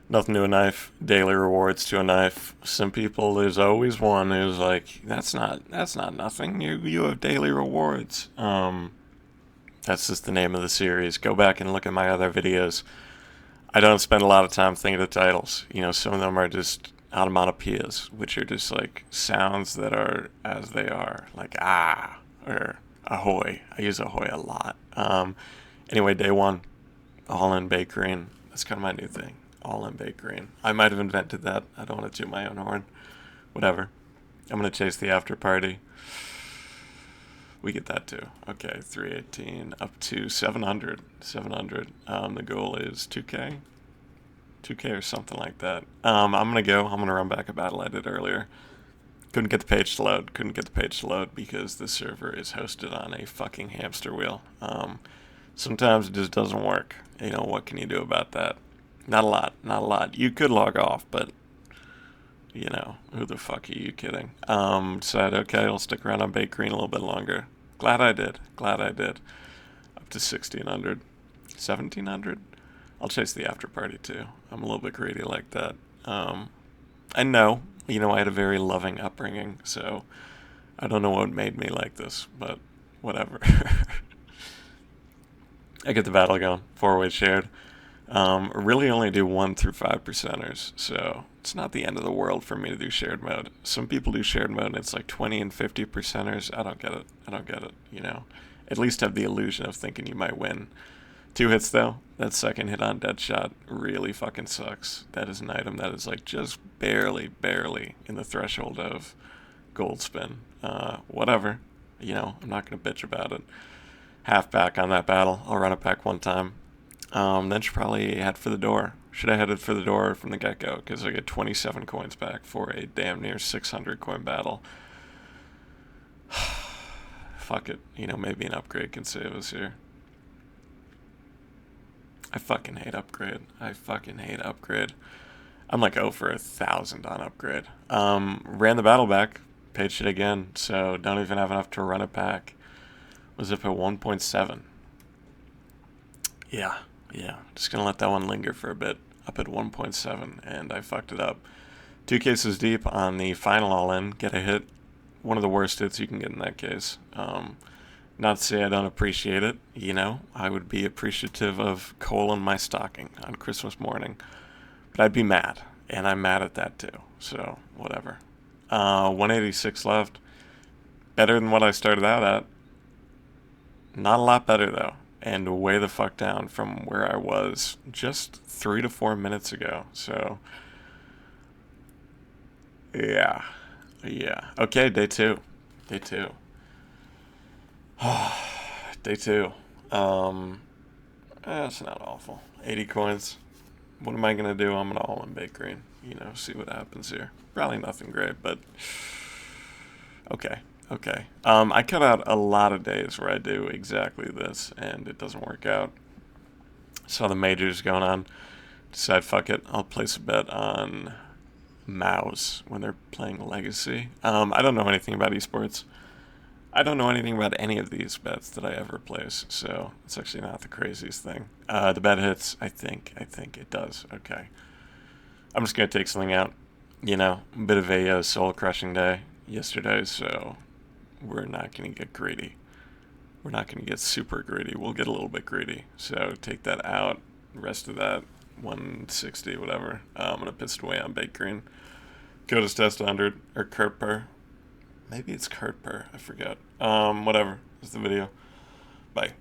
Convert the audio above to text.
Nothing to a knife. Daily rewards to a knife. Some people, there's always one who's like, that's not nothing. You have daily rewards. That's just the name of the series. Go back and look at my other videos. I don't spend a lot of time thinking of titles. Some of them are just onomatopoeias, which are just like sounds that are as they are, like ah or ahoy. I use ahoy a lot. Anyway, day one, all in baked green. That's kind of my new thing. All in baked green. I might have invented that. I don't want to toot my own horn. Whatever. I'm gonna chase the after party. We get that too. Okay, 318 up to 700. 700. The goal is 2K. 2K or something like that. I'm gonna go. I'm gonna run back a battle I did earlier. Couldn't get the page to load. Couldn't get the page to load because the server is hosted on a fucking hamster wheel. Sometimes it just doesn't work. What can you do about that? Not a lot. Not a lot. You could log off, but who the fuck are you kidding? Decided, okay, I'll stick around on Baked Green a little bit longer. Glad I did. Glad I did. Up to 1600. 1700? I'll chase the after party too. I'm a little bit greedy like that. I know, I had a very loving upbringing, so I don't know what made me like this, but whatever. I get the battle going. 4-way shared. Really only do 1 through 5 percenters, so it's not the end of the world for me to do shared mode. Some people do shared mode and it's like 20 and 50 percenters. I don't get it. I don't get it, At least have the illusion of thinking you might win. 2 hits though. That second hit on Deadshot really fucking sucks. That is an item that is like just barely in the threshold of gold spin. Whatever. I'm not gonna bitch about it. Half back on that battle. I'll run it back one time. Then should probably head for the door. Should have headed for the door from the get-go because I get 27 coins back for a damn near 600 coin battle. Fuck it. Maybe an upgrade can save us here. I fucking hate upgrade. I fucking hate upgrade. I'm like 0 for 1,000 on upgrade. Ran the battle back. Paid shit again. So don't even have enough to run it back. Was up at 1.7. Yeah. Just gonna let that one linger for a bit. Up at 1.7, and I fucked it up. 2 cases deep on the final all-in. Get a hit. One of the worst hits you can get in that case. Not to say I don't appreciate it. I would be appreciative of coal in my stocking on Christmas morning. But I'd be mad, and I'm mad at that too. So, whatever. 186 left. Better than what I started out at. Not a lot better, though. And way the fuck down from where I was just 3 to 4 minutes ago. So, yeah. Okay, day 2. Day 2. Day 2. That's not awful. 80 coins. What am I going to do? I'm going to all in Baked Green. See what happens here. Probably nothing great, but okay. I cut out a lot of days where I do exactly this, and it doesn't work out. Saw the majors going on. Decide, fuck it. I'll place a bet on Mouse when they're playing Legacy. I don't know anything about esports. I don't know anything about any of these bets that I ever place, so it's actually not the craziest thing. The bet hits. I think it does. Okay. I'm just gonna take something out. A bit of a soul-crushing day yesterday, so we're not going to get greedy. We're not going to get super greedy. We'll get a little bit greedy. So take that out. The rest of that, 160, whatever. I'm going to piss it away on Baked Green. Coda's test 100, or Kurtpur. Maybe it's Kurtpur. I forgot. Whatever. That's the video. Bye.